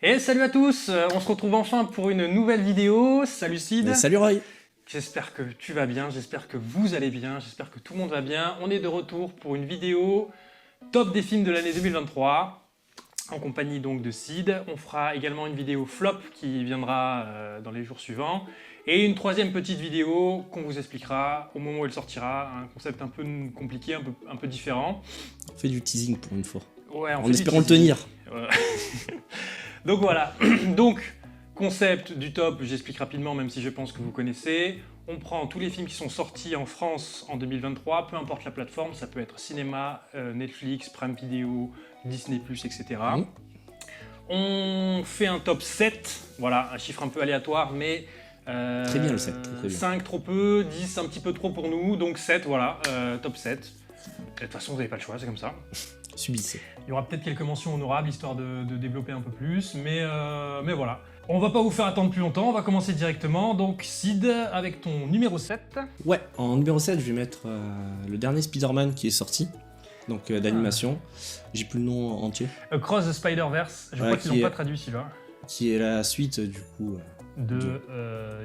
Et salut à tous, on se retrouve enfin pour une nouvelle vidéo. Salut Sid. Et salut Roy. J'espère que tu vas bien, j'espère que vous allez bien, j'espère que tout le monde va bien. On est de retour pour une vidéo top des films de l'année 2023, en compagnie donc de Sid. On fera également une vidéo flop qui viendra dans les jours suivants. Et une troisième petite vidéo qu'on vous expliquera au moment où elle sortira, un concept un peu compliqué, un peu différent. On fait du teasing pour une fois. Ouais, en espérant le tenir. Donc voilà, donc concept du top, j'explique rapidement même si je pense que vous connaissez. On prend tous les films qui sont sortis en France en 2023, peu importe la plateforme, ça peut être cinéma, Netflix, Prime Video, Disney+, etc. On fait un top 7, voilà, un chiffre un peu aléatoire, mais... très bien le 7, très bien. 5 trop peu, 10 un petit peu trop pour nous, donc 7, voilà, top 7. De toute façon, vous n'avez pas le choix, c'est comme ça. Subissez. Il y aura peut-être quelques mentions honorables, histoire de développer un peu plus, mais voilà. On va pas vous faire attendre plus longtemps, on va commencer directement. Donc Sid, avec ton numéro 7. Ouais, en numéro 7, je vais mettre le dernier Spider-Man qui est sorti, donc d'animation. J'ai plus le nom entier. Across the Spider-Verse, je crois qu'ils n'ont pas traduit celui-là. Qui est la suite du coup... de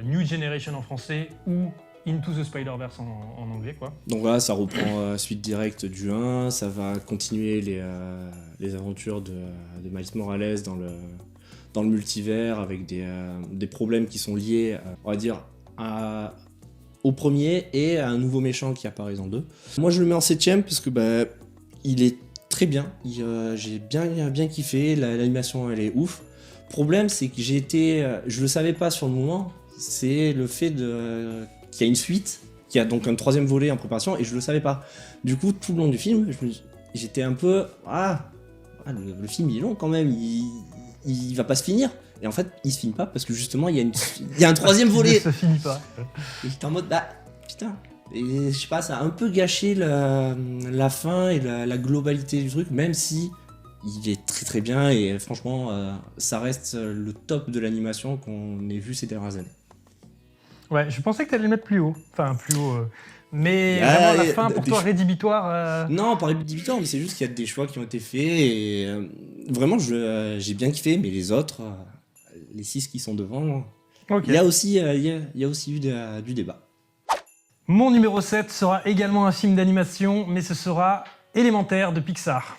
New Generation en français ou Into the Spider-Verse en anglais, quoi. Donc voilà, ça reprend suite directe du 1, ça va continuer les aventures de Miles Morales dans le multivers avec des problèmes qui sont liés, on va dire, au premier et à un nouveau méchant qui apparaît dans le 2. Moi je le mets en 7ème parce que il est très bien, j'ai bien kiffé, l'animation elle est ouf. Problème c'est que je le savais pas sur le moment, c'est le fait qu'il y a une suite, qu'il y a donc un troisième volet en préparation et je le savais pas. Du coup tout le long du film, j'étais un peu le film il est long quand même, il va pas se finir. Et en fait il se finit pas parce que justement il y a un troisième volet. Ça finit pas. Et j'étais en mode putain. Et je sais pas, ça a un peu gâché la fin et la globalité du truc, même si il est très très bien et franchement ça reste le top de l'animation qu'on ait vu ces dernières années. Ouais, je pensais que tu allais le mettre plus haut. Enfin, plus haut. Mais vraiment, la fin, pour toi, rédhibitoire Non, pas rédhibitoire, mais c'est juste qu'il y a des choix qui ont été faits et vraiment, j'ai bien kiffé, mais les autres, les 6 qui sont devant, okay. Il y a aussi eu du débat. Mon numéro 7 sera également un film d'animation, mais ce sera Élémentaire de Pixar.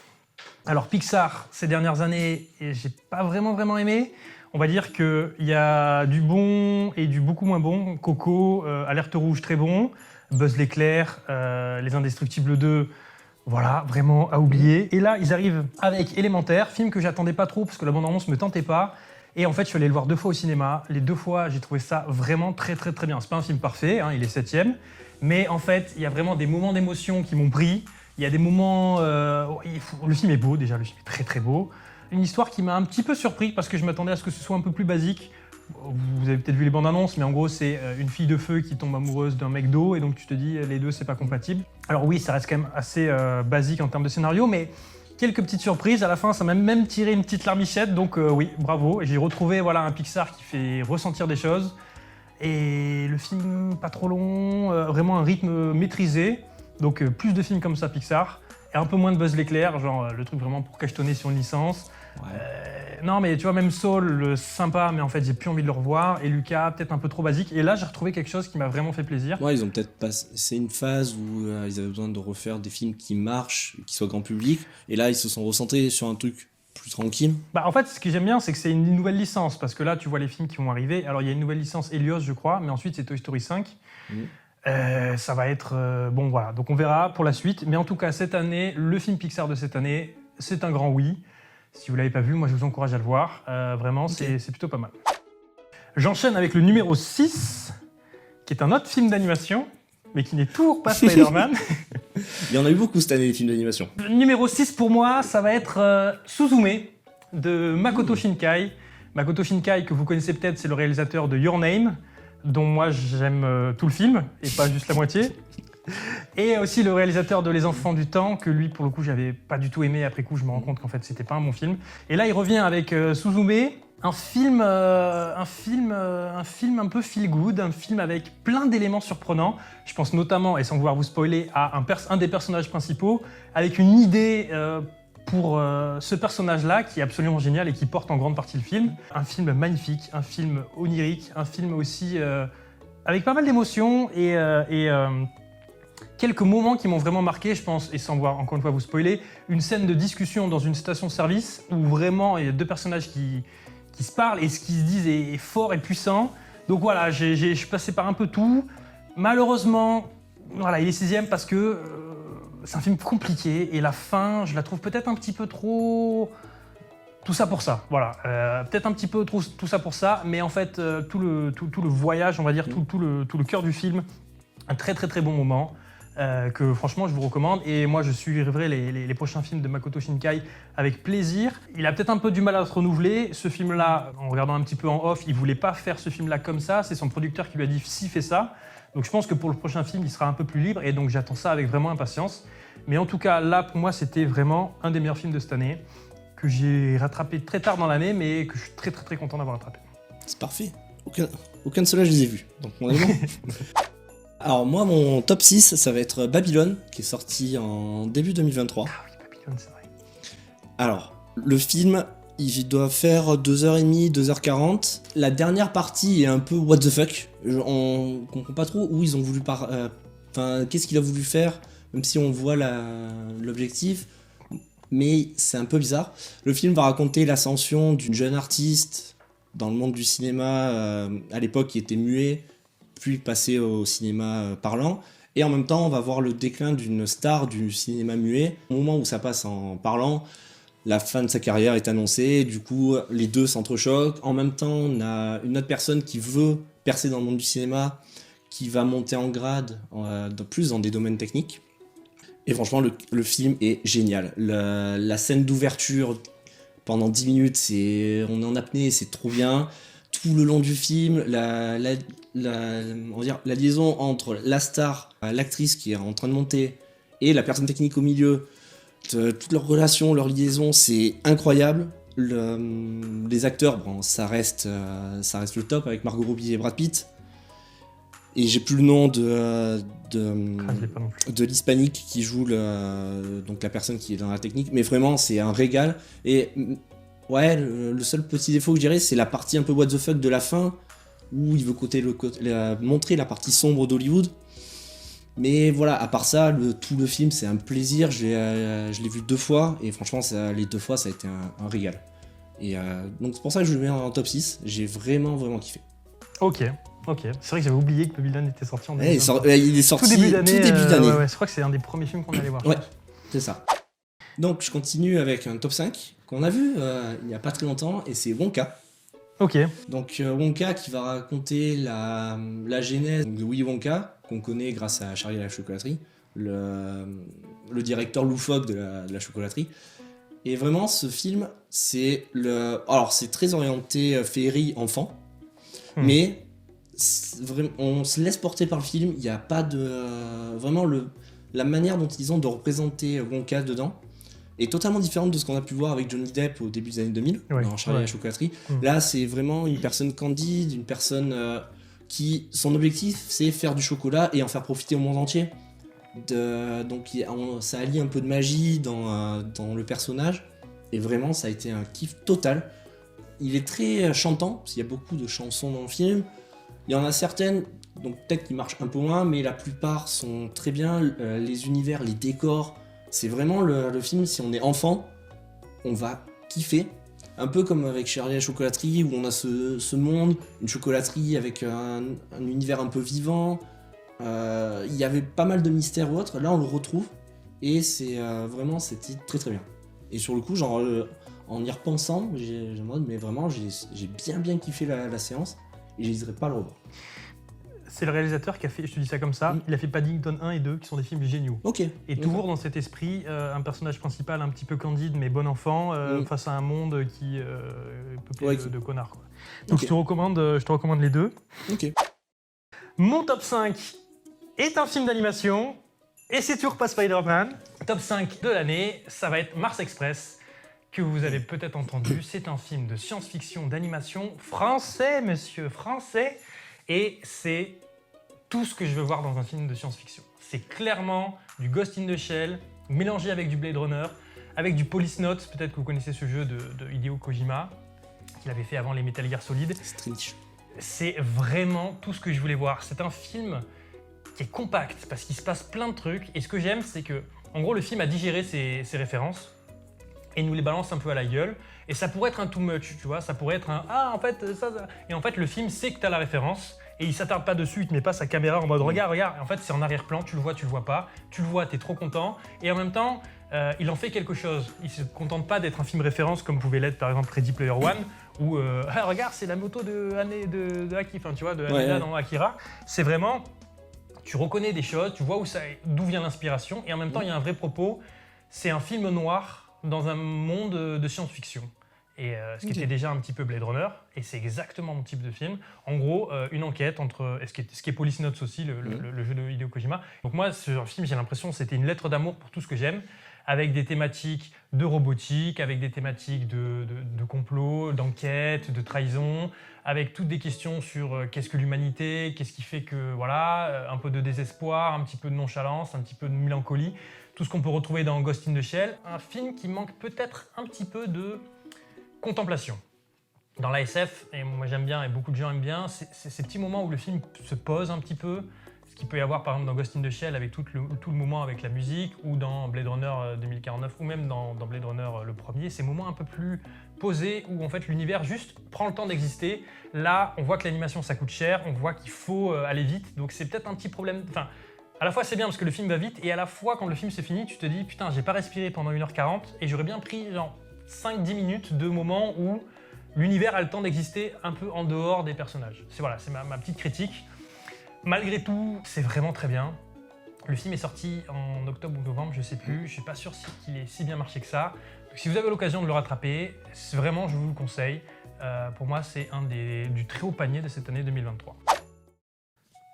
Alors, Pixar, ces dernières années, j'ai pas vraiment aimé. On va dire qu'il y a du bon et du beaucoup moins bon. Coco, Alerte Rouge, très bon. Buzz l'éclair, Les Indestructibles 2, voilà, vraiment à oublier. Et là, ils arrivent avec Élémentaire, film que j'attendais pas trop parce que la bande-annonce me tentait pas. Et en fait, je suis allé le voir 2 fois au cinéma. Les 2 fois, j'ai trouvé ça vraiment très bien. C'est pas un film parfait, hein, il est 7ème. Mais en fait, il y a vraiment des moments d'émotion qui m'ont pris. Il y a des moments... le film est beau, déjà, le film est très beau. Une histoire qui m'a un petit peu surpris parce que je m'attendais à ce que ce soit un peu plus basique. Vous avez peut-être vu les bandes annonces, mais en gros, c'est une fille de feu qui tombe amoureuse d'un mec d'eau et donc tu te dis, les deux, c'est pas compatible. Alors oui, ça reste quand même assez basique en termes de scénario, mais quelques petites surprises. À la fin, ça m'a même tiré une petite larmichette, donc oui, bravo. Et j'ai retrouvé un Pixar qui fait ressentir des choses. Et le film, pas trop long, vraiment un rythme maîtrisé. Donc plus de films comme ça, Pixar. Et un peu moins de Buzz l'éclair, genre le truc vraiment pour cachetonner sur une licence. Ouais. Non mais tu vois, même Saul, sympa, mais en fait j'ai plus envie de le revoir. Et Lucas, peut-être un peu trop basique. Et là j'ai retrouvé quelque chose qui m'a vraiment fait plaisir. Ouais, ils ont peut-être passé... C'est une phase où ils avaient besoin de refaire des films qui marchent, qui soient grand public. Et là ils se sont recentrés sur un truc plus tranquille. En fait, ce que j'aime bien, c'est que c'est une nouvelle licence. Parce que là, tu vois les films qui vont arriver. Alors il y a une nouvelle licence Helios, je crois, mais ensuite c'est Toy Story 5. Ça va être... bon voilà, donc on verra pour la suite. Mais en tout cas, cette année, le film Pixar de cette année, c'est un grand oui. Si vous ne l'avez pas vu, moi je vous encourage à le voir. Vraiment, okay. C'est plutôt pas mal. J'enchaîne avec le numéro 6, qui est un autre film d'animation, mais qui n'est toujours pas Spider-Man. Il y en a eu beaucoup cette année, des films d'animation. Le numéro 6 pour moi, ça va être Suzume, de Makoto Shinkai. Makoto Shinkai, que vous connaissez peut-être, c'est le réalisateur de Your Name, dont moi j'aime tout le film, et pas juste la moitié. Et aussi le réalisateur de Les Enfants du Temps, que lui, pour le coup, j'avais pas du tout aimé. Après coup, je me rends compte qu'en fait, c'était pas un bon film. Et là, il revient avec Suzume, un film un peu feel good, un film avec plein d'éléments surprenants. Je pense notamment, et sans vouloir vous spoiler, à un des personnages principaux, avec une idée pour ce personnage-là qui est absolument génial et qui porte en grande partie le film. Un film magnifique, un film onirique, un film aussi avec pas mal d'émotions et quelques moments qui m'ont vraiment marqué, je pense, et sans voir encore une fois vous spoiler, une scène de discussion dans une station-service où vraiment il y a deux personnages qui se parlent et ce qu'ils se disent est fort et puissant. Donc voilà, je suis passé par un peu tout. Malheureusement, voilà, il est 6e parce que c'est un film compliqué et la fin, je la trouve peut-être un petit peu trop... Tout ça pour ça, voilà. Peut-être un petit peu trop tout ça pour ça, mais en fait, tout le voyage, on va dire, tout le cœur du film, un très très très bon moment. Que franchement je vous recommande et moi je suivrai les prochains films de Makoto Shinkai avec plaisir. Il a peut-être un peu du mal à se renouveler, ce film là, en regardant un petit peu en off, il voulait pas faire ce film là comme ça, c'est son producteur qui lui a dit si fais ça. Donc je pense que pour le prochain film il sera un peu plus libre et donc j'attends ça avec vraiment impatience. Mais en tout cas là pour moi c'était vraiment un des meilleurs films de cette année que j'ai rattrapé très tard dans l'année mais que je suis très très très content d'avoir rattrapé. C'est parfait, aucun de ceux-là je les ai vus, donc on est bon. Alors moi, mon top 6, ça va être Babylone, qui est sorti en début 2023. Ah oui, Babylone, c'est vrai. Alors, le film, il doit faire 2h30, 2h40. La dernière partie est un peu what the fuck. On comprend pas trop où ils ont voulu qu'est-ce qu'il a voulu faire, même si on voit l'objectif. Mais c'est un peu bizarre. Le film va raconter l'ascension d'une jeune artiste dans le monde du cinéma, à l'époque qui était muet, puis passer au cinéma parlant. Et en même temps, on va voir le déclin d'une star du cinéma muet. Au moment où ça passe en parlant, la fin de sa carrière est annoncée. Du coup, les deux s'entrechoquent. En même temps, on a une autre personne qui veut percer dans le monde du cinéma, qui va monter en grade, plus dans des domaines techniques. Et franchement, le film est génial. La scène d'ouverture, pendant 10 minutes, on est en apnée, c'est trop bien. Tout le long du film, la liaison entre la star, l'actrice qui est en train de monter, et la personne technique au milieu, toutes leurs relations, leur liaison, c'est incroyable. Les acteurs, bon, ça reste le top avec Margot Robbie et Brad Pitt. Et j'ai plus le nom de l'hispanique qui joue donc la personne qui est dans la technique, mais vraiment c'est un régal. Et ouais, le seul petit défaut que je dirais, c'est la partie un peu what the fuck de la fin, où il veut montrer la partie sombre d'Hollywood. Mais voilà, à part ça, tout le film, c'est un plaisir. Je l'ai vu 2 fois, et franchement, les 2 fois, ça a été un régal. Et donc c'est pour ça que je le mets en top 6. J'ai vraiment, vraiment kiffé. Ok. C'est vrai que j'avais oublié que Babylone était sorti en 2023. Il est sorti tout début d'année. Ouais, je crois que c'est un des premiers films qu'on allait voir. Ouais, c'est ça. Donc je continue avec un top 5 qu'on a vu il n'y a pas très longtemps, et c'est Wonka. Ok. Donc Wonka qui va raconter la genèse de Willy Wonka, qu'on connaît grâce à Charlie et la chocolaterie, le directeur loufoque de la chocolaterie. Et vraiment, ce film, alors c'est très orienté féerie enfant, mais on se laisse porter par le film. Il n'y a pas de... vraiment, la manière dont ils ont de représenter Wonka dedans est totalement différente de ce qu'on a pu voir avec Johnny Depp au début des années 2000, dans Charlie et la chocolaterie. Là, c'est vraiment une personne candide, une personne qui... Son objectif, c'est faire du chocolat et en faire profiter au monde entier. Donc ça allie un peu de magie dans le personnage, et vraiment, ça a été un kiff total. Il est très chantant, parce qu'il y a beaucoup de chansons dans le film. Il y en a certaines, donc peut-être qui marchent un peu moins, mais la plupart sont très bien. Les univers, les décors, c'est vraiment le film, si on est enfant, on va kiffer. Un peu comme avec Charlie et la chocolaterie, où on a ce monde, une chocolaterie avec un univers un peu vivant. Il y avait pas mal de mystères ou autres, là on le retrouve, et c'était très très bien. Et sur le coup, genre, en y repensant, mais vraiment j'ai bien kiffé la séance, et j'hésiterai pas à le revoir. C'est le réalisateur qui a fait, je te dis ça comme ça, il a fait Paddington 1 et 2 qui sont des films géniaux. Ok. Et toujours dans cet esprit, un personnage principal un petit peu candide mais bon enfant, face à un monde qui est peuplé de connards, quoi. Donc je te recommande les deux. Ok. Mon top 5 est un film d'animation, et c'est toujours pas Spider-Man. Top 5 de l'année, ça va être Mars Express, que vous avez peut-être entendu. C'est un film de science-fiction, d'animation français, monsieur, français. Et c'est tout ce que je veux voir dans un film de science-fiction. C'est clairement du Ghost in the Shell, mélangé avec du Blade Runner, avec du Police Note, peut-être que vous connaissez ce jeu de Hideo Kojima, qu'il avait fait avant les Metal Gear Solid. Street. C'est vraiment tout ce que je voulais voir. C'est un film qui est compact, parce qu'il se passe plein de trucs, et ce que j'aime, c'est que, en gros, le film a digéré ses références, et nous les balance un peu à la gueule, et ça pourrait être un too much, tu vois, ça pourrait être un « Ah, en fait, ça… » Et en fait, le film sait que t'as la référence, et il s'attarde pas dessus, il te met pas sa caméra en mode « Regarde, regarde », et en fait, c'est en arrière-plan, tu le vois pas, tu le vois, t'es trop content, et en même temps, il en fait quelque chose. Il se contente pas d'être un film référence, comme pouvait l'être, par exemple, Ready Player One, où « Ah, regarde, c'est la moto de Aki », enfin, tu vois, de Haneda dans Akira. C'est vraiment… Tu reconnais des choses, tu vois d'où vient l'inspiration, et en même temps, il y a un vrai propos. C'est un film noir dans un monde de science-fiction. Et ce qui était déjà un petit peu Blade Runner, et c'est exactement mon type de film. En gros, une enquête entre ce qui est Police Notes aussi, le jeu de Hideo Kojima. Donc moi, ce film, j'ai l'impression que c'était une lettre d'amour pour tout ce que j'aime, avec des thématiques de robotique, avec des thématiques de complot, d'enquête, de trahison, avec toutes des questions sur qu'est-ce que l'humanité, qu'est-ce qui fait que, voilà, un peu de désespoir, un petit peu de nonchalance, un petit peu de mélancolie, tout ce qu'on peut retrouver dans Ghost in the Shell. Un film qui manque peut-être un petit peu de contemplation. Dans la SF, et moi j'aime bien, et beaucoup de gens aiment bien, c'est ces petits moments où le film se pose un petit peu, ce qu'il peut y avoir par exemple dans Ghost in the Shell avec tout le moment avec la musique, ou dans Blade Runner 2049, ou même dans Blade Runner le premier, ces moments un peu plus posés où en fait l'univers juste prend le temps d'exister. Là, on voit que l'animation ça coûte cher, on voit qu'il faut aller vite, donc c'est peut-être un petit problème. Enfin, à la fois c'est bien parce que le film va vite, et à la fois quand le film se finit, tu te dis putain, j'ai pas respiré pendant 1h40 et j'aurais bien pris genre 5-10 minutes de moments où l'univers a le temps d'exister un peu en dehors des personnages. C'est ma petite critique. Malgré tout, c'est vraiment très bien. Le film est sorti en octobre ou novembre, je sais plus. Je suis pas sûr qu'il ait si bien marché que ça. Donc, si vous avez l'occasion de le rattraper, vraiment, je vous le conseille. Pour moi, c'est du très haut panier de cette année 2023.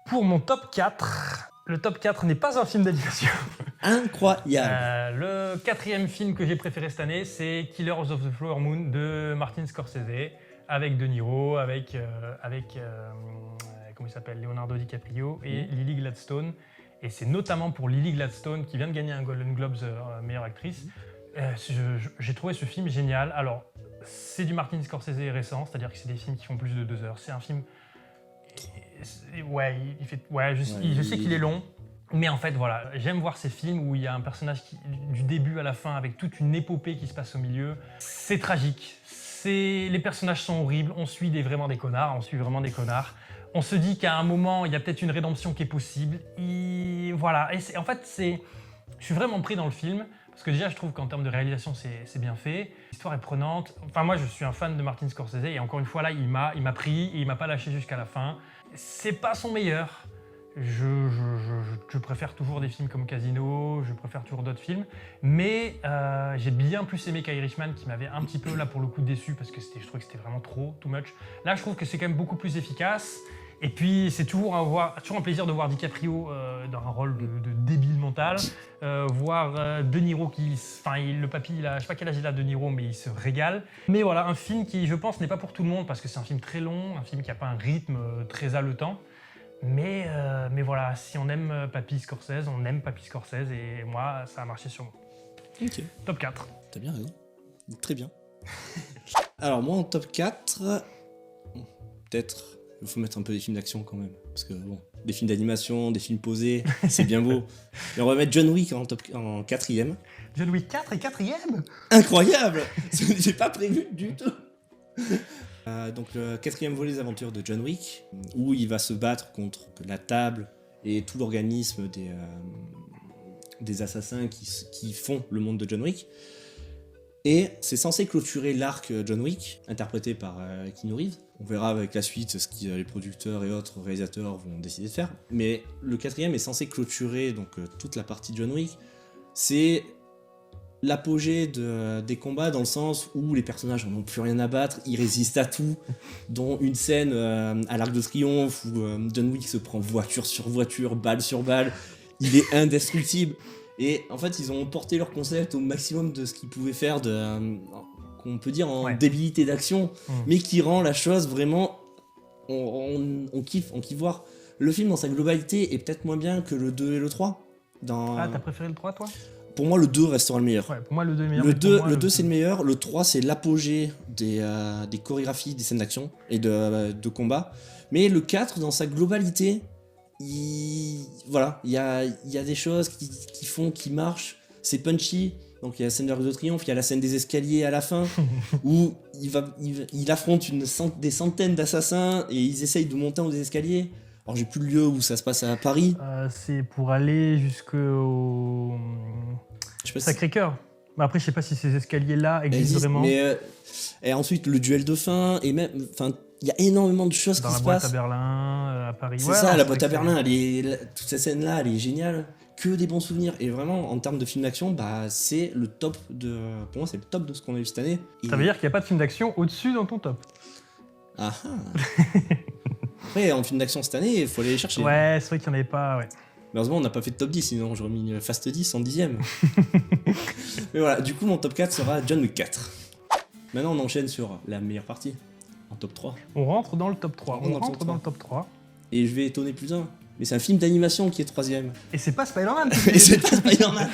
Pour mon top 4, le top 4 n'est pas un film d'animation. Incroyable. Le 4e film que j'ai préféré cette année, c'est Killers of the Flower Moon de Martin Scorsese, avec De Niro, avec comment il s'appelle, Leonardo DiCaprio et Lily Gladstone. Et c'est notamment pour Lily Gladstone, qui vient de gagner un Golden Globes meilleure actrice. J'ai trouvé ce film génial. Alors, c'est du Martin Scorsese récent, c'est-à-dire que c'est des films qui font plus de 2 heures. C'est un film… je sais qu'il est long. Mais en fait, voilà, j'aime voir ces films où il y a un personnage du début à la fin avec toute une épopée qui se passe au milieu. C'est tragique, les personnages sont horribles, on suit vraiment des connards. On se dit qu'à un moment, il y a peut-être une rédemption qui est possible. Voilà, et en fait, je suis vraiment pris dans le film, parce que déjà, je trouve qu'en termes de réalisation, c'est bien fait. L'histoire est prenante. Enfin, moi, je suis un fan de Martin Scorsese, et encore une fois, là, il m'a pris, et il m'a pas lâché jusqu'à la fin. C'est pas son meilleur. Je préfère toujours des films comme Casino, je préfère toujours d'autres films, mais j'ai bien plus aimé qu'Irishman, qui m'avait un petit peu là pour le coup déçu, parce que je trouvais que c'était vraiment too much. Là, je trouve que c'est quand même beaucoup plus efficace, et puis c'est toujours un plaisir de voir DiCaprio dans un rôle de débile mental, voir De Niro le papy, je sais pas quel âge il a De Niro, mais il se régale. Mais voilà, un film qui, je pense, n'est pas pour tout le monde, parce que c'est un film très long, un film qui n'a pas un rythme très haletant. Mais voilà, si on aime Papy Scorsese, on aime Papy Scorsese, et moi, ça a marché sur moi. Ok. Top 4. T'as bien raison. Très bien. Alors moi, en top 4, peut-être, il faut mettre un peu des films d'action quand même. Parce que bon, des films d'animation, des films posés, c'est bien beau. Et on va mettre John Wick en 4e. John Wick 4 et 4e. Incroyable. J'ai pas prévu du tout. Donc le 4e volet des aventures de John Wick, où il va se battre contre la table et tout l'organisme des assassins qui font le monde de John Wick. Et c'est censé clôturer l'arc John Wick, interprété par Keanu Reeves. On verra avec la suite ce que les producteurs et autres réalisateurs vont décider de faire. Mais le 4e est censé clôturer donc, toute la partie John Wick. C'est l'apogée des combats, dans le sens où les personnages n'en ont plus rien à battre, ils résistent à tout, dont une scène à l'Arc de Triomphe où John Wick se prend voiture sur voiture, balle sur balle, il est indestructible. Et en fait, ils ont porté leur concept au maximum de ce qu'ils pouvaient faire, qu'on peut dire en débilité d'action, mais qui rend la chose vraiment… On kiffe voir. Le film dans sa globalité est peut-être moins bien que le 2 et le 3. Ah, t'as préféré le 3, toi ? Pour moi, le 2 restera le meilleur. Ouais, pour moi, le 2 est meilleur. Le mais pour 2, moi, le 2 c'est le meilleur, le 3 c'est l'apogée des chorégraphies, des scènes d'action et de combat. Mais le 4, dans sa globalité, voilà, il y a des choses qui marchent, c'est punchy. Donc il y a la scène de l'Arc de Triomphe, il y a la scène des escaliers à la fin, où il affronte des centaines d'assassins et ils essayent de monter en haut des escaliers. Alors j'ai plus le lieu où ça se passe à Paris. C'est pour aller jusqu'au Je sais pas si- Sacré-Cœur. Mais après, je sais pas si ces escaliers-là existent vraiment. Et ensuite le duel de fin, et même, enfin, il y a énormément de choses Dans qui la se boîte à passent. Berlin, à Paris. C'est Ouais, ça, non, la c'est boîte à vrai que Berlin, toute cette scène-là, elle est géniale. Que des bons souvenirs. Et vraiment, en termes de film d'action, bah, c'est le top de. Pour moi, c'est le top de ce qu'on a eu cette année. Et... Ça veut dire qu'il n'y a pas de film d'action au-dessus dans ton top. Ah ah. Après, en film d'action cette année, il faut aller les chercher. Ouais, c'est vrai qu'il n'y en avait pas. Ouais. Malheureusement, on n'a pas fait de top 10, sinon j'aurais mis Fast 10 en 10ème. Mais voilà, du coup, mon top 4 sera John Wick 4. Maintenant, on enchaîne sur la meilleure partie, en top 3. On rentre dans le top 3. On On rentre rentre dans le top 3. Et je vais étonner plus d'un. Mais c'est un film d'animation qui est 3ème. Et c'est pas Spider-Man. Et c'est pas Spider-Man.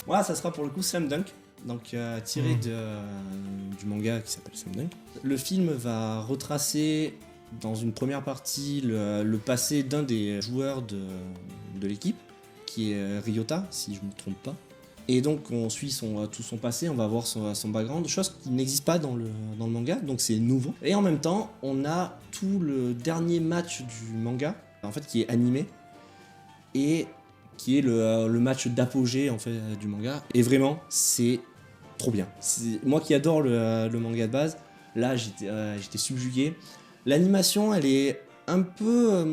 Voilà, ça sera pour le coup Slam Dunk, donc tiré du manga qui s'appelle Slam Dunk. Le film va retracer dans une première partie le passé d'un des joueurs de l'équipe, qui est Ryota, si je ne me trompe pas. Et donc on suit tout son passé, on va voir son background, chose qui n'existe pas dans le manga, donc c'est nouveau. Et en même temps, on a tout le dernier match du manga, en fait, qui est animé, et qui est le match d'apogée en fait du manga. Et vraiment, c'est trop bien. Moi qui adore le manga de base, là j'étais subjugué. L'animation, elle est un peu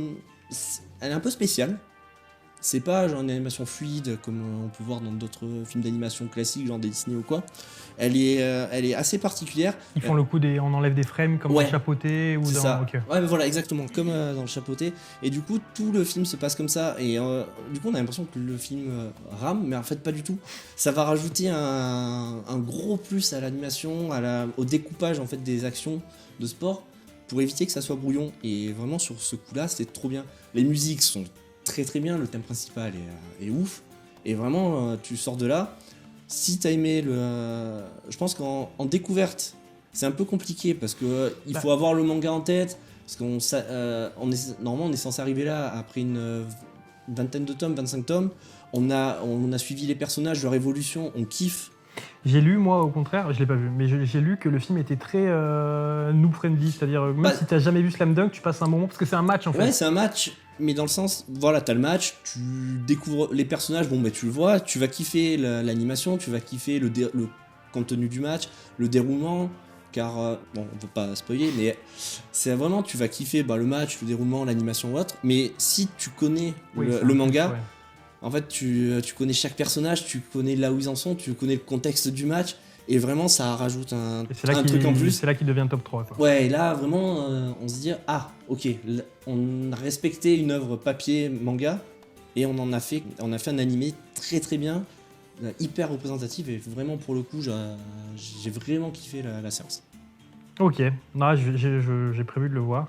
spéciale. C'est pas genre une animation fluide comme on peut voir dans d'autres films d'animation classiques, genre des Disney ou quoi. Elle est assez particulière. Ils font le coup on enlève des frames comme Ouais, dans Chapeauté ou c'est dans. ça. Ok. Ouais, mais voilà, exactement, comme dans le Chapeauté. Et du coup, tout le film se passe comme ça. Et du coup, on a l'impression que le film rame, mais en fait, pas du tout. Ça va rajouter un gros plus à l'animation, au découpage en fait des actions de sport, pour éviter que ça soit brouillon. Et vraiment, sur ce coup-là, c'est trop bien. Les musiques sont très très bien, le thème principal est ouf. Et vraiment, tu sors de là. Si t'as aimé je pense qu'en découverte, c'est un peu compliqué parce que il faut avoir le manga en tête. Parce normalement, on est censé arriver là après une vingtaine de tomes, 25 tomes. On a suivi les personnages, leur évolution, on kiffe. J'ai lu, moi, au contraire, je l'ai pas vu, mais j'ai lu que le film était très noob-friendly, c'est-à-dire même si t'as jamais vu Slam Dunk, tu passes un moment, parce que c'est un match en fait. Ouais, c'est un match, mais dans le sens, voilà, t'as le match, tu découvres les personnages, bon, bah tu le vois, tu vas kiffer l'animation, tu vas kiffer le contenu du match, le déroulement, car, bon, on peut pas spoiler, mais c'est vraiment, tu vas kiffer le match, le déroulement, l'animation ou autre, mais si tu connais le manga, ouais. En fait, tu connais chaque personnage, tu connais là où ils en sont, tu connais le contexte du match, et vraiment, ça rajoute un truc en plus. C'est là qu'il devient top 3. Quoi. Ouais, et là, vraiment, on se dit, ah, ok, on a respecté une œuvre papier, manga, et on a fait un animé très très bien, hyper représentatif, et vraiment, pour le coup, j'ai vraiment kiffé la séance. Ok, non, j'ai prévu de le voir.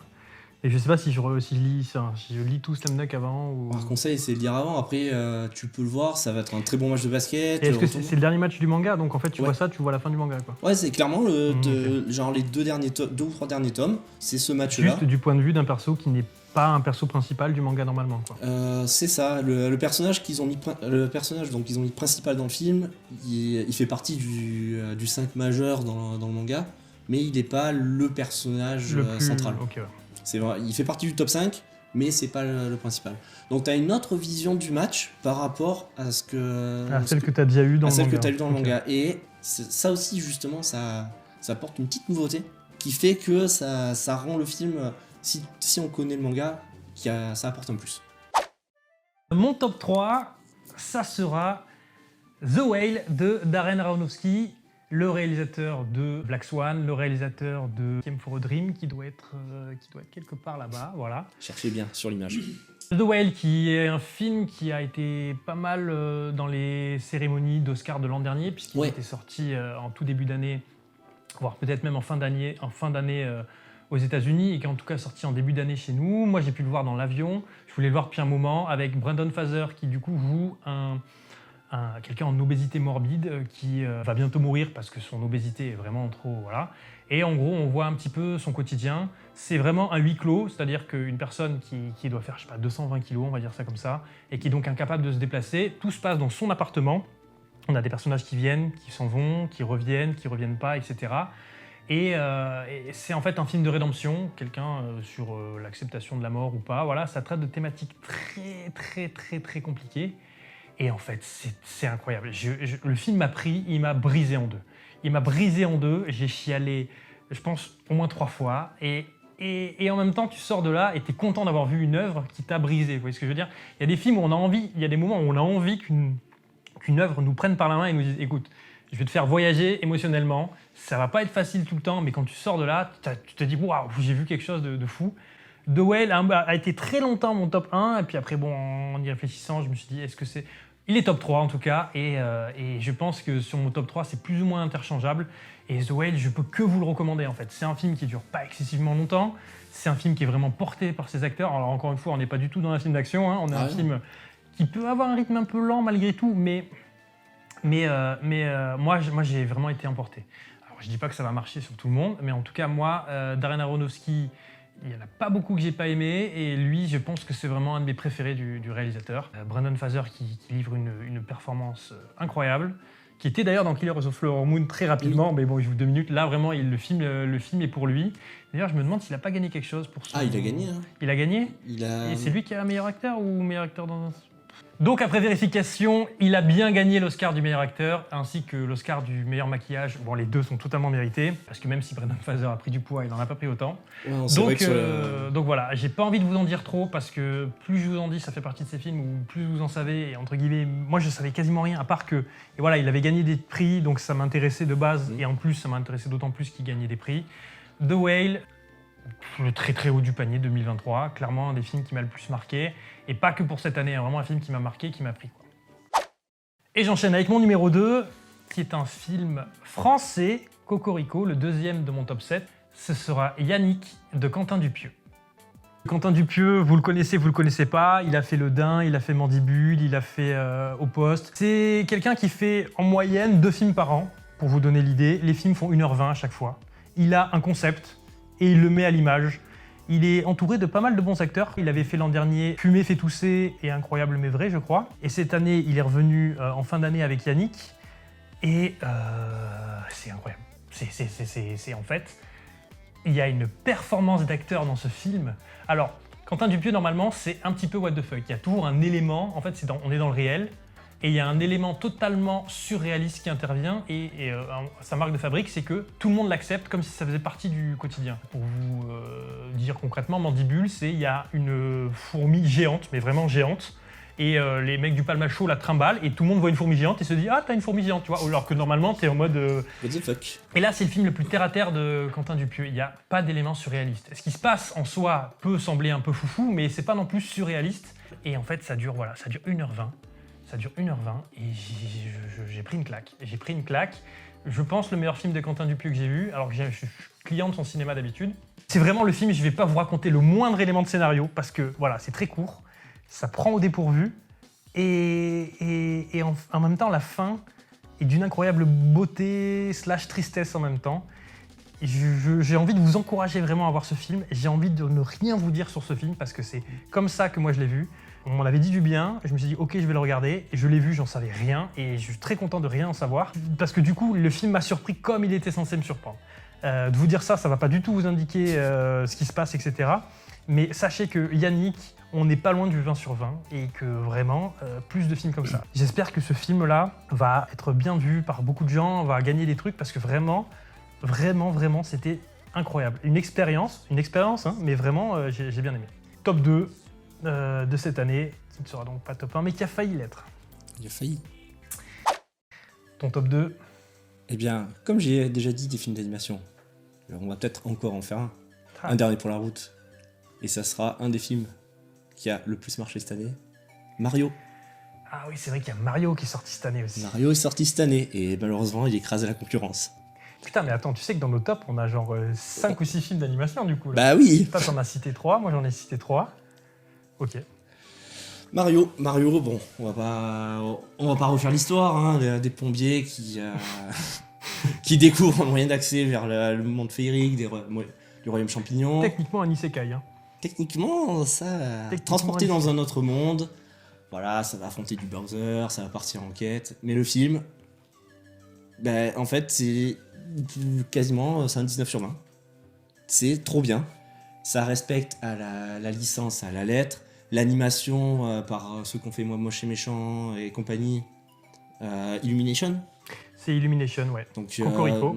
Et je sais pas si je lis tout Slam Dunk avant ou... Par conseil, c'est de lire avant. Après, tu peux le voir, ça va être un très bon match de basket. Et est-ce que c'est le dernier match du manga? Donc en fait, tu vois ça, tu vois la fin du manga, quoi. Ouais, c'est clairement genre les deux ou trois derniers tomes, c'est ce match-là. Juste du point de vue d'un perso qui n'est pas un perso principal du manga normalement, quoi. C'est ça. Le personnage qu'ils ont mis principal dans le film, il fait partie du 5 majeur dans le manga, mais il n'est pas le personnage central. Okay, ouais. C'est vrai, il fait partie du top 5, mais c'est pas le principal. Donc tu as une autre vision du match par rapport à celle que tu as déjà eue dans le manga. Celle que tu as eue dans le manga. Et ça aussi, justement, ça apporte une petite nouveauté qui fait que ça rend le film, si on connaît le manga, ça apporte un plus. Mon top 3, ça sera The Whale de Darren Aronofsky, le réalisateur de Black Swan, le réalisateur de Requiem for a Dream, qui doit être quelque part là-bas, voilà. Cherchez bien sur l'image. The Whale, qui est un film qui a été pas mal dans les cérémonies d'Oscar de l'an dernier, puisqu'il était sorti en tout début d'année, voire peut-être même en fin d'année aux États-Unis, et qui est en tout cas sorti en début d'année chez nous. Moi, j'ai pu le voir dans l'avion. Je voulais le voir depuis un moment avec Brendan Fraser, qui du coup joue quelqu'un en obésité morbide qui va bientôt mourir parce que son obésité est vraiment trop... Voilà. Et en gros, on voit un petit peu son quotidien. C'est vraiment un huis clos, c'est-à-dire qu'une personne qui doit faire, je sais pas, 220 kilos, on va dire ça comme ça, et qui est donc incapable de se déplacer, tout se passe dans son appartement. On a des personnages qui viennent, qui s'en vont, qui reviennent pas, etc. Et c'est en fait un film de rédemption, quelqu'un sur l'acceptation de la mort ou pas. Voilà, ça traite de thématiques très compliquées. Et en fait, c'est incroyable. Le film m'a pris, il m'a brisé en deux. Il m'a brisé en deux, j'ai chialé, je pense, au moins 3 fois. Et en même temps, tu sors de là et tu es content d'avoir vu une œuvre qui t'a brisé. Vous voyez ce que je veux dire? Il y a des films où on a envie, il y a des moments où on a envie qu'une œuvre nous prenne par la main et nous dise « Écoute, je vais te faire voyager émotionnellement, ça va pas être facile tout le temps, mais quand tu sors de là, tu te dis « Waouh, j'ai vu quelque chose de fou ». The Whale a été très longtemps mon top 1, et puis après, bon, en y réfléchissant, je me suis dit « Est-ce que c'est… » Il est top 3 en tout cas, et je pense que sur mon top 3, c'est plus ou moins interchangeable. Et The Whale, je peux que vous le recommander en fait. C'est un film qui dure pas excessivement longtemps, c'est un film qui est vraiment porté par ses acteurs. Alors encore une fois, on n'est pas du tout dans un film d'action, hein. On est un film qui peut avoir un rythme un peu lent malgré tout, mais moi j'ai vraiment été emporté. Alors je dis pas que ça va marcher sur tout le monde, mais en tout cas moi, Darren Aronofsky, il n'y en a pas beaucoup que j'ai pas aimé, et lui, je pense que c'est vraiment un de mes préférés du réalisateur. Brandon Fraser qui livre une performance incroyable, qui était d'ailleurs dans Killers of the Flower Moon très rapidement, mais bon, il joue 2 minutes. Là, vraiment, le film est pour lui. D'ailleurs, je me demande s'il n'a pas gagné quelque chose pour son... Ah, il a gagné, hein. Il a gagné. Et c'est lui qui a meilleur acteur ou meilleur acteur dans un... Donc, après vérification, il a bien gagné l'Oscar du meilleur acteur, ainsi que l'Oscar du meilleur maquillage. Bon, les deux sont totalement mérités, parce que même si Brendan Fraser a pris du poids, il n'en a pas pris autant. Ouais, non, donc voilà, j'ai pas envie de vous en dire trop, parce que plus je vous en dis, ça fait partie de ces films où plus vous en savez, et entre guillemets, moi je savais quasiment rien, à part que, et voilà, il avait gagné des prix, donc ça m'intéressait de base, et en plus, ça m'intéressait d'autant plus qu'il gagnait des prix. The Whale, le très haut du panier 2023, clairement un des films qui m'a le plus marqué, et pas que pour cette année, hein, vraiment un film qui m'a marqué, qui m'a pris, quoi. Et j'enchaîne avec mon numéro 2, qui est un film français, Cocorico, le deuxième de mon top 7. Ce sera Yannick de Quentin Dupieux. Quentin Dupieux, vous le connaissez pas, il a fait Le Dain, il a fait Mandibule, il a fait Au Poste. C'est quelqu'un qui fait en moyenne 2 films par an, pour vous donner l'idée. Les films font 1h20 à chaque fois. Il a un concept et il le met à l'image. Il est entouré de pas mal de bons acteurs. Il avait fait l'an dernier Fumer fait tousser et Incroyable mais vrai, je crois. Et cette année, il est revenu en fin d'année avec Yannick. Et c'est incroyable. C'est en fait, il y a une performance d'acteur dans ce film. Alors, Quentin Dupieux, normalement, c'est un petit peu what the fuck. Il y a toujours un élément, en fait, on est dans le réel, et il y a un élément totalement surréaliste qui intervient, et sa marque de fabrique, c'est que tout le monde l'accepte comme si ça faisait partie du quotidien. Pour vous dire concrètement, Mandibule, il y a une fourmi géante, mais vraiment géante, et les mecs du Palma Show la trimballent, et tout le monde voit une fourmi géante et se dit « Ah, t'as une fourmi géante », tu vois, alors que normalement, t'es en mode... What the fuck. Et là, c'est le film le plus terre-à-terre de Quentin Dupieux. Il n'y a pas d'éléments surréalistes. Ce qui se passe en soi peut sembler un peu foufou, mais c'est pas non plus surréaliste. Et en fait, ça dure 1h20. Ça dure 1h20 et j'ai pris une claque. Je pense le meilleur film de Quentin Dupieux que j'ai vu, alors que je suis client de son cinéma d'habitude. C'est vraiment le film, je vais pas vous raconter le moindre élément de scénario, parce que voilà, c'est très court, ça prend au dépourvu, et en même temps, la fin est d'une incroyable beauté / tristesse en même temps. J'ai envie de vous encourager vraiment à voir ce film, j'ai envie de ne rien vous dire sur ce film, parce que c'est comme ça que moi je l'ai vu. On m'en avait dit du bien, je me suis dit ok, je vais le regarder, et je l'ai vu, j'en savais rien, et je suis très content de rien en savoir, parce que du coup, le film m'a surpris comme il était censé me surprendre. De vous dire ça, ça va pas du tout vous indiquer ce qui se passe, etc. Mais sachez que Yannick, on n'est pas loin du 20 sur 20, et que vraiment, plus de films comme ça. J'espère que ce film-là va être bien vu par beaucoup de gens, va gagner des trucs, parce que vraiment, c'était incroyable. Une expérience, hein, mais vraiment, j'ai bien aimé. Top 2 de cette année, qui ne sera donc pas top 1, mais qui a failli l'être. Il a failli. Ton top 2? Eh bien, comme j'ai déjà dit des films d'animation, on va peut-être encore en faire un dernier pour la route. Et ça sera un des films qui a le plus marché cette année, Mario. Ah oui, c'est vrai qu'il y a Mario qui est sorti cette année aussi. Mario est sorti cette année, et malheureusement, il écrase la concurrence. Putain, mais attends, tu sais que dans nos tops, on a genre 5 ou 6 films d'animation du coup. Là. Bah oui. Toi, t'en as cité 3, moi j'en ai cité 3. Ok. Mario, bon, on va pas refaire l'histoire, hein, des plombiers qui découvrent un moyen d'accès vers le monde féerique du royaume champignon. Techniquement un isekai. Hein. Techniquement, transporté dans un autre monde, voilà, ça va affronter du Bowser, ça va partir en quête, mais le film, en fait, c'est quasiment c'est un 19 sur 20. C'est trop bien, ça respecte à la licence à la lettre, l'animation par ceux qu'on fait Moche et Méchant et compagnie, Illumination. C'est Illumination, ouais. Donc, Cocorico.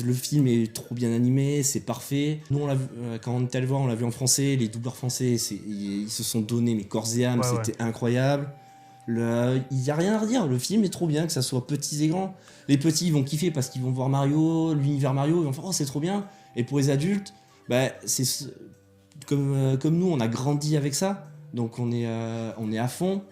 Le film est trop bien animé, c'est parfait. Nous, on l'a vu, quand on était allé le voir, on l'a vu en français. Les doubleurs français, ils se sont donnés mais corps et âme, c'était incroyable. Il n'y a rien à redire, le film est trop bien, que ça soit petits et grands. Les petits, ils vont kiffer parce qu'ils vont voir Mario, l'univers Mario, ils vont faire « Oh, c'est trop bien !» Et pour les adultes, c'est comme nous, on a grandi avec ça, donc on est à fond.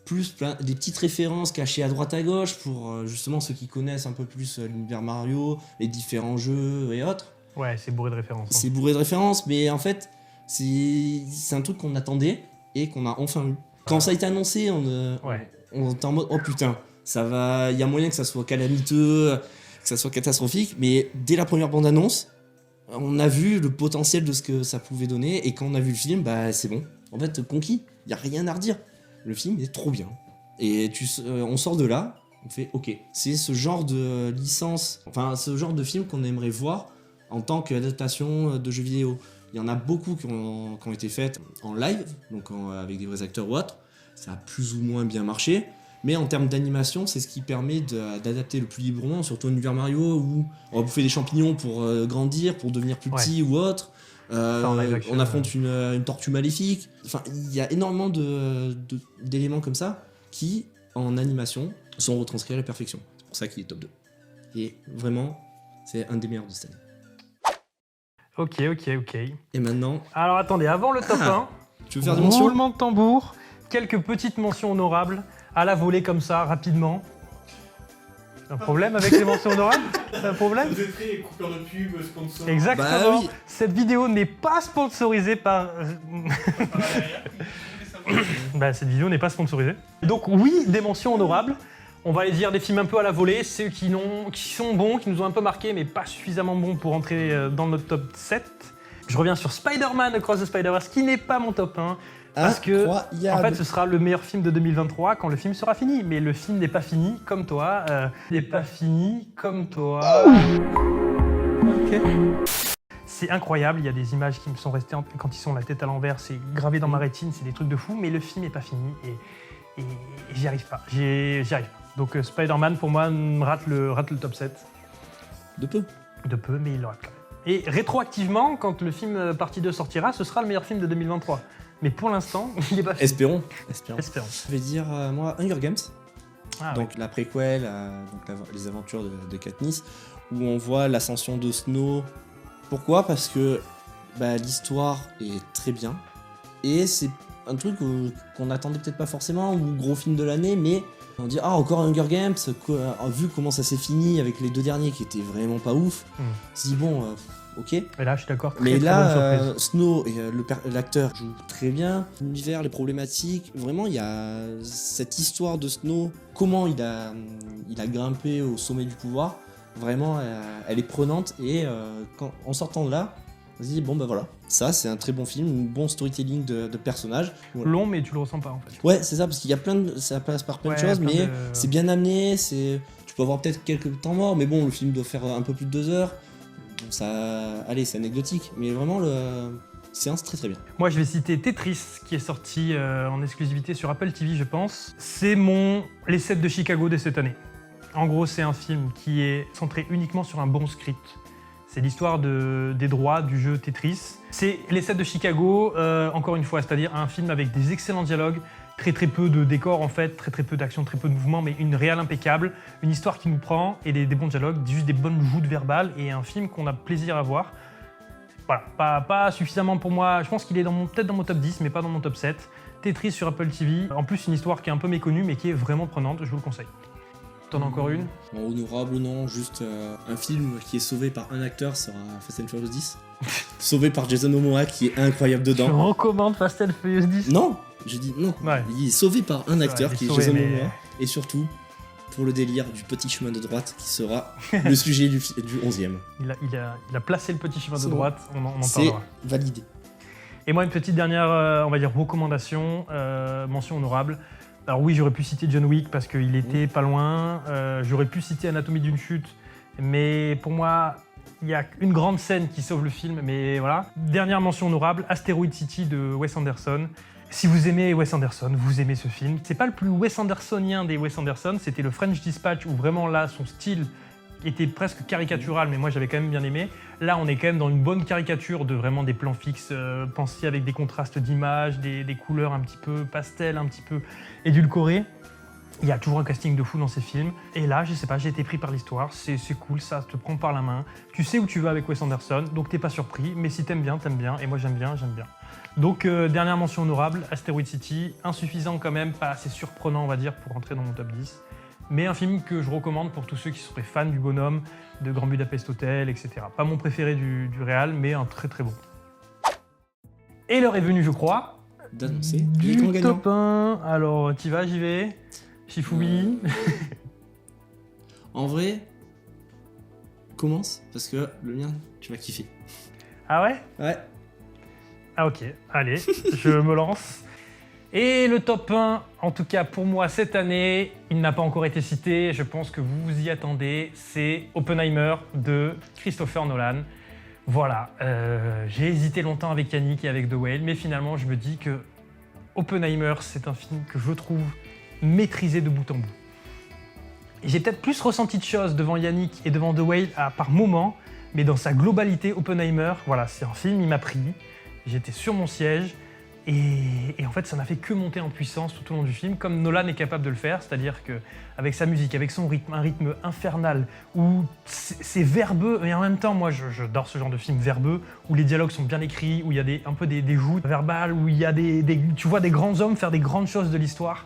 Plus des petites références cachées à droite à gauche pour justement ceux qui connaissent un peu plus l'univers Mario, les différents jeux et autres. Ouais, c'est bourré de références. C'est bourré de références, mais en fait, c'est un truc qu'on attendait et qu'on a enfin eu. Quand ça a été annoncé, on était en mode oh putain, ça va, il y a moyen que ça soit calamiteux, que ça soit catastrophique, mais dès la première bande-annonce, on a vu le potentiel de ce que ça pouvait donner et quand on a vu le film, c'est bon. En fait, conquis, il y a rien à redire. Le film est trop bien. Et on sort de là, on fait ok, c'est ce genre de licence, enfin ce genre de film qu'on aimerait voir en tant qu'adaptation de jeux vidéo. Il y en a beaucoup qui ont été faites en live, donc avec des vrais acteurs ou autres. Ça a plus ou moins bien marché. Mais en termes d'animation, c'est ce qui permet d'adapter le plus librement, surtout l'univers Mario où on va bouffer des champignons pour grandir, pour devenir plus petit ou autre. On affronte une tortue maléfique. Enfin, il y a énormément d'éléments comme ça qui, en animation, sont retranscrits à la perfection. C'est pour ça qu'il est top 2. Et vraiment, c'est un des meilleurs de cette année. Ok. Et maintenant... Alors attendez, avant le top 1, tu veux faire des mentions ? Roulement de tambour, quelques petites mentions honorables, à la volée comme ça, rapidement. Un problème avec les mentions honorables ? C'est un problème ? Vous êtes fait coupure de pub, sponsor. Exactement. Oui. Cette vidéo n'est pas sponsorisée par... cette vidéo n'est pas sponsorisée. Donc oui, des mentions honorables. On va les dire des films un peu à la volée, ceux qui sont bons, qui nous ont un peu marqués, mais pas suffisamment bons pour entrer dans notre top 7. Je reviens sur Spider-Man Across the Spider-Verse, qui n'est pas mon top 1. Parce que, en fait, ce sera le meilleur film de 2023 quand le film sera fini. Mais le film n'est pas fini comme toi. Ok. C'est incroyable, il y a des images qui me sont restées quand ils sont la tête à l'envers, c'est gravé dans ma rétine, c'est des trucs de fou, mais le film n'est pas fini et j'y arrive pas. Donc Spider-Man, pour moi, rate le top 7. De peu, mais il le rate quand même. Et rétroactivement, quand le film partie 2 sortira, ce sera le meilleur film de 2023. Mais pour l'instant, il n'est pas fini. Espérons. Espérons. Je vais dire, moi, Hunger Games. Donc Ouais. la préquelle, les aventures de Katniss, où on voit l'ascension de Snow. Pourquoi ? Parce que l'histoire est très bien. Et c'est un truc qu'on n'attendait peut-être pas forcément, ou gros film de l'année, mais on dit encore Hunger Games, vu comment ça s'est fini avec les 2 derniers qui étaient vraiment pas ouf, on se dit bon, ok. Et là, je suis d'accord. Mais très là, bonne surprise. Snow et l'acteur jouent très bien. L'univers, les problématiques, vraiment, il y a cette histoire de Snow, comment il a grimpé au sommet du pouvoir. Vraiment, elle est prenante et en sortant de là, on se dit bon voilà, ça c'est un très bon film, un bon storytelling de personnages. Voilà. Long, mais tu le ressens pas en fait. Ouais, c'est ça, parce qu'il y a ça passe par plein de choses, mais c'est bien amené, tu peux avoir peut-être quelques temps morts, mais bon, le film doit faire un peu plus de 2 heures. C'est anecdotique, mais vraiment c'est très très bien. Moi, je vais citer Tetris, qui est sorti en exclusivité sur Apple TV, je pense. C'est les 7 de Chicago de cette année. En gros, c'est un film qui est centré uniquement sur un bon script. C'est l'histoire des droits du jeu Tetris. C'est les 7 de Chicago, encore une fois, c'est-à-dire un film avec des excellents dialogues, très peu de décors en fait, très peu d'action, très peu de mouvements, mais une réelle impeccable, une histoire qui nous prend et des bons dialogues, juste des bonnes joutes verbales et un film qu'on a plaisir à voir. Voilà, pas suffisamment pour moi, je pense qu'il est peut-être dans mon top 10, mais pas dans mon top 7. Tetris sur Apple TV, en plus une histoire qui est un peu méconnue, mais qui est vraiment prenante, je vous le conseille. T'en as encore une ? Honorable, non, juste un film qui est sauvé par un acteur sera Fast and Furious 10. Sauvé par Jason Momoa qui est incroyable dedans. Je recommande Fast and Furious 10. Non, Je dis non, Ouais. il est sauvé par un acteur il est qui est sauvé, Jason mais- Momoa, et surtout pour le délire du petit chemin de droite qui sera le sujet du 11e. Il a placé le petit chemin de C'est bon. droite, on en C'est parlera. validé. Et moi, une petite dernière, on va dire, recommandation, mention honorable. Alors oui, j'aurais pu citer John Wick parce qu'il était pas loin. J'aurais pu citer Anatomie d'une chute. Mais pour moi, il y a une grande scène qui sauve le film. Mais voilà. Dernière mention honorable, Asteroid City de Wes Anderson. Si vous aimez Wes Anderson, vous aimez ce film. C'est pas le plus Wes Andersonien des Wes Anderson. C'était le French Dispatch où vraiment là, son style était presque caricatural, mais moi j'avais quand même bien aimé. Là, on est quand même dans une bonne caricature de vraiment des plans fixes, pensés avec des contrastes d'images, des couleurs un petit peu pastel, un petit peu édulcorées. Il y a toujours un casting de fou dans ces films. Et là, je sais pas, j'ai été pris par l'histoire. C'est cool, ça te prend par la main. Tu sais où tu vas avec Wes Anderson, donc t'es pas surpris. Mais si t'aimes bien, t'aimes bien. Et moi, j'aime bien, j'aime bien. Donc, dernière mention honorable, Asteroid City. Insuffisant quand même, pas assez surprenant, on va dire, pour rentrer dans mon top 10. Mais un film que je recommande pour tous ceux qui seraient fans du bonhomme, de Grand Budapest Hotel, etc. Pas mon préféré du réal, mais un très très bon. Et l'heure est venue, je crois, D'annoncer les grands du gagnants. top 1. Alors, t'y vas, j'y vais. Shifumi. En vrai, commence, parce que le mien, tu vas kiffer. Ah ouais? Ouais. Ah ok, allez, je me lance. Et le top 1, en tout cas pour moi cette année, il n'a pas encore été cité, je pense que vous vous y attendez, c'est Oppenheimer de Christopher Nolan. Voilà, j'ai hésité longtemps avec Yannick et avec The Whale, mais finalement je me dis que Oppenheimer, c'est un film que je trouve maîtrisé de bout en bout. Et j'ai peut-être plus ressenti de choses devant Yannick et devant The Whale par moment, mais dans sa globalité, Oppenheimer, voilà, c'est un film, il m'a pris, j'étais sur mon siège, et en fait, ça n'a fait que monter en puissance tout au long du film, comme Nolan est capable de le faire, c'est-à-dire qu'avec sa musique, avec son rythme, un rythme infernal, où c'est verbeux, et en même temps, moi, j'adore ce genre de film verbeux, où les dialogues sont bien écrits, où il y a un peu des joutes verbales, où il y a tu vois des grands hommes faire des grandes choses de l'histoire,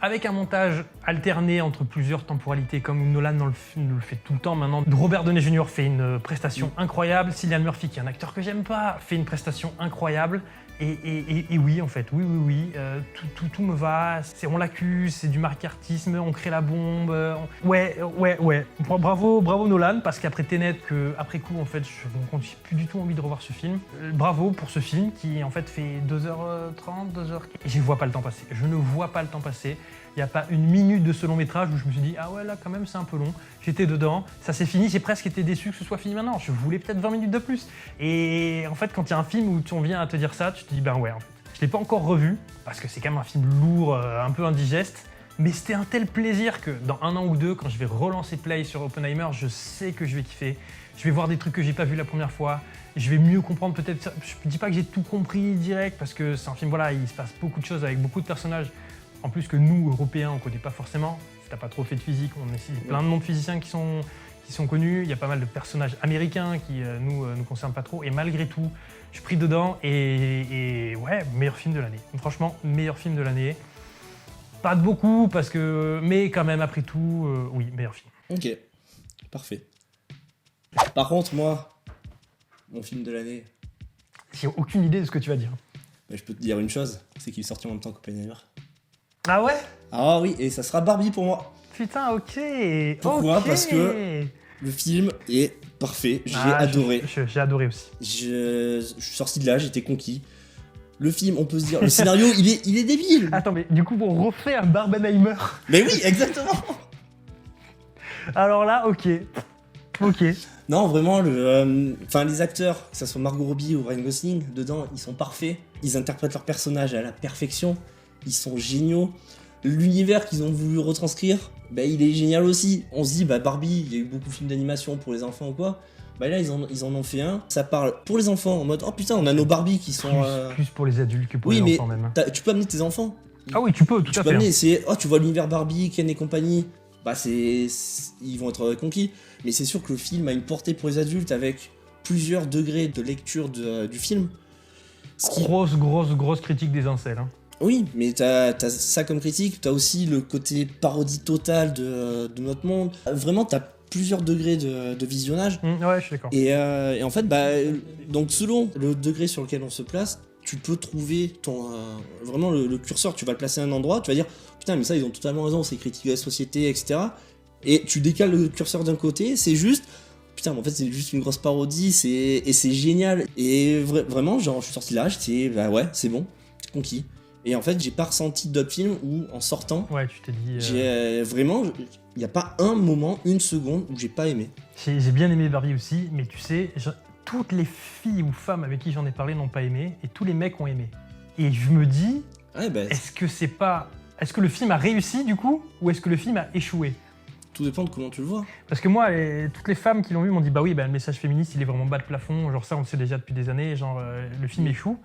avec un montage alterné entre plusieurs temporalités, comme Nolan dans le film le fait tout le temps maintenant. Robert Downey Jr. fait une prestation incroyable, Cillian Murphy, qui est un acteur que j'aime pas, fait une prestation incroyable. Et oui, en fait, oui, tout me va. On l'accuse, c'est du macartisme, on crée la bombe. Ouais. Bravo Nolan, parce qu'après Tenet, après coup, en fait, j'ai plus du tout envie de revoir ce film. Bravo pour ce film qui, en fait, fait 2h30, 2h... Et je vois pas le temps passer. Je ne vois pas le temps passer. Il n'y a pas une minute de ce long métrage où je me suis dit « Ah ouais, là, quand même, c'est un peu long. » J'étais dedans, ça s'est fini, j'ai presque été déçu que ce soit fini maintenant. Je voulais peut-être 20 minutes de plus. Et en fait, quand il y a un film où on vient à te dire ça, tu te dis « Ben ouais, en fait. » Je ne l'ai pas encore revu, parce que c'est quand même un film lourd, un peu indigeste. Mais c'était un tel plaisir que dans 1 an ou 2, quand je vais relancer Play sur Oppenheimer, je sais que je vais kiffer. Je vais voir des trucs que j'ai pas vu la première fois. Je vais mieux comprendre peut-être... Je dis pas que j'ai tout compris direct, parce que c'est un film, voilà, il se passe beaucoup de choses avec beaucoup de personnages. En plus que nous, Européens, on ne connaît pas forcément. Si t'as pas trop fait de physique, on a plein de noms de physiciens qui sont connus. Il y a pas mal de personnages américains qui nous concernent pas trop. Et malgré tout, je suis pris dedans et ouais, meilleur film de l'année. Franchement, meilleur film de l'année. Pas de beaucoup, mais quand même, après tout, oui, meilleur film. Ok, parfait. Par contre, moi, mon film de l'année, J'ai aucune idée de ce que tu vas dire. bah, je peux te dire une chose, c'est qu'il est sorti en même temps qu'Oppenheimer. Ah ouais? Ah oui, et ça sera Barbie pour moi. Putain, ok. Pourquoi? Ok. Parce que le film est parfait, j'ai Ah, adoré. J'ai adoré aussi. Je suis sorti de là, j'étais conquis. Le film, on peut se dire, le scénario, il est débile. Attends, mais du coup, on refait un Barbenheimer. Mais oui, exactement. Alors là, ok. Non, vraiment, les acteurs, que ce soit Margot Robbie ou Ryan Gosling, dedans, ils sont parfaits. Ils interprètent leur personnage à la perfection. Ils sont géniaux. L'univers qu'ils ont voulu retranscrire, bah, il est génial aussi. On se dit, bah, Barbie, il y a eu beaucoup de films d'animation pour les enfants ou quoi. Bah là, ils en ont fait un. Ça parle pour les enfants, en mode, oh putain, on a nos Barbie qui sont... Plus pour les adultes que pour Oui, les mais enfants même. tu peux amener tes enfants. Ah oui, tu peux, tout Tu à peux fait. amener, c'est, oh, tu vois l'univers Barbie, Ken et compagnie. Bah, ils vont être conquis. Mais c'est sûr que le film a une portée pour les adultes avec plusieurs degrés de lecture du film. Grosse critique des incels. Hein. Oui, mais t'as ça comme critique, t'as aussi le côté parodie totale de notre monde. Vraiment, t'as plusieurs degrés de visionnage. Ouais, je suis d'accord. Et en fait, bah, donc selon le degré sur lequel on se place, tu peux trouver ton vraiment le curseur, tu vas le placer à un endroit, tu vas dire putain mais ça ils ont totalement raison, c'est critiquer la société, etc. Et tu décales le curseur d'un côté, c'est juste putain mais en fait c'est juste une grosse parodie, et c'est génial. Et vraiment genre je suis sorti de là, j'étais bah ouais c'est bon, c'est conquis. Et en fait j'ai pas ressenti d'autres films où en sortant, Ouais, tu t'es dit... j'ai vraiment, il y a pas un moment, une seconde où j'ai pas aimé. J'ai bien aimé Barbie aussi, mais tu sais, toutes les filles ou femmes avec qui j'en ai parlé n'ont pas aimé, et tous les mecs ont aimé. Et je me dis, Ouais bah est-ce que le film a réussi du coup, ou est-ce que le film a échoué? tout dépend de comment tu le vois. Parce que moi, toutes les femmes qui l'ont vu m'ont dit, bah oui, bah, le message féministe, il est vraiment bas de plafond, genre ça on le sait déjà depuis des années, genre le film échoue.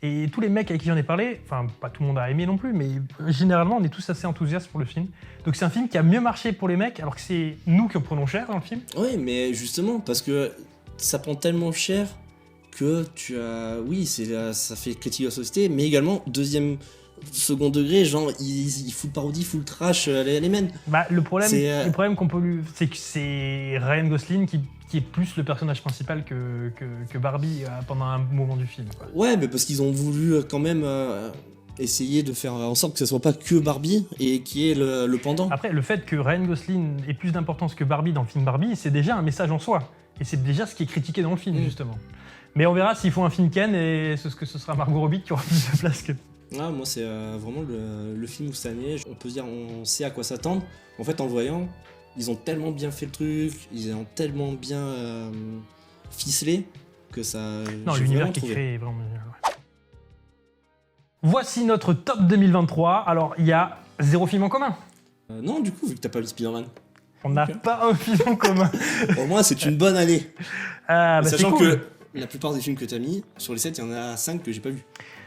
Et tous les mecs avec qui j'en ai parlé, enfin pas tout le monde a aimé non plus, mais généralement on est tous assez enthousiastes pour le film. Donc c'est un film qui a mieux marché pour les mecs, alors que c'est nous qui en prenons cher dans le film. Ouais, mais justement, parce que ça prend tellement cher que tu as... Oui, ça fait critique de la société, mais également, second degré, genre, il full parodie, full trash, les men. Bah, le problème C'est, qu'on peut lui... c'est que c'est Ryan Gosling qui est plus le personnage principal que Barbie pendant un moment du film, quoi. Ouais, mais parce qu'ils ont voulu quand même essayer de faire en sorte que ça soit pas que Barbie et qui est le pendant. Après, le fait que Ryan Gosling ait plus d'importance que Barbie dans le film Barbie, c'est déjà un message en soi. Et c'est déjà ce qui est critiqué dans le film, justement. Mais on verra s'ils font un film Ken et ce sera Margot Robbie qui aura plus de place que... Ah, moi, c'est vraiment le film où cette année, on peut se dire, on sait à quoi s'attendre. En fait, en le voyant, ils ont tellement bien fait le truc, ils ont tellement bien ficelé que ça... Non, j'ai l'univers vraiment qui est trouvé. créé est vraiment génial, ouais. Voici notre top 2023. Alors, il y a 0 film en commun. Non, du coup, vu que t'as pas vu Spider-Man. On n'a Ok. pas un film en commun. Pour moi, c'est une bonne année. Ah, bah, c'est Sachant cool. que la plupart des films que t'as mis, sur les 7, il y en a 5 que j'ai pas vu.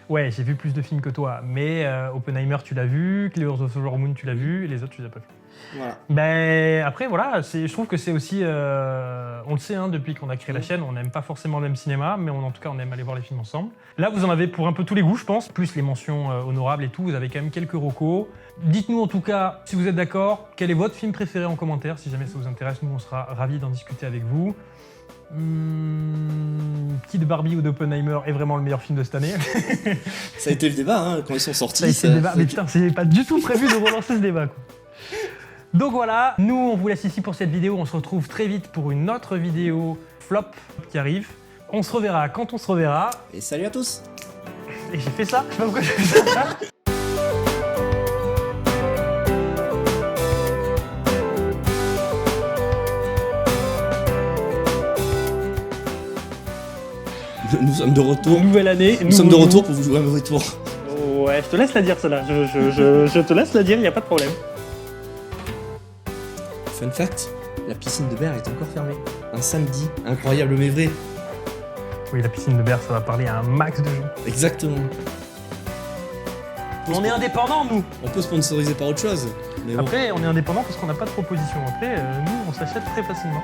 Ouais, j'ai vu plus de films que toi, mais Oppenheimer, tu l'as vu, Clear the Flower Moon, tu l'as vu, et les autres, tu les as pas vus. Voilà. Ben, après, voilà, je trouve que c'est aussi... on le sait, hein, depuis qu'on a créé la chaîne, on n'aime pas forcément le même cinéma, mais en tout cas, on aime aller voir les films ensemble. Là, vous en avez pour un peu tous les goûts, je pense, plus les mentions honorables et tout, vous avez quand même quelques recos. Dites-nous en tout cas, si vous êtes d'accord, quel est votre film préféré en commentaire, si jamais ça vous intéresse, nous, on sera ravis d'en discuter avec vous. Kid Barbie ou d'Oppenheimer est vraiment le meilleur film de cette année. Ça a été le débat, hein, quand ils sont sortis. Ça a été le débat. Mais putain, c'est pas du tout prévu de relancer ce débat, quoi. Donc voilà, nous on vous laisse ici pour cette vidéo. On se retrouve très vite pour une autre vidéo flop qui arrive. On se reverra quand on se reverra. Et salut à tous. Et j'ai fait ça, je sais pas pourquoi j'ai fait ça. Nous sommes de retour. Nouvelle année. Nous sommes de retour pour vous jouer un mauvais tour. Ouais, je te laisse la dire celle-là. Je te laisse la dire, y a pas de problème. Fun fact, la piscine de Berre est encore fermée. Un samedi, incroyable mais vrai. Oui, la piscine de Berre, ça va parler à un max de gens. Exactement. On est indépendants, nous. On peut sponsoriser par autre chose. Mais bon. Après, on est indépendants parce qu'on n'a pas de proposition. Après, nous, on s'achète très facilement.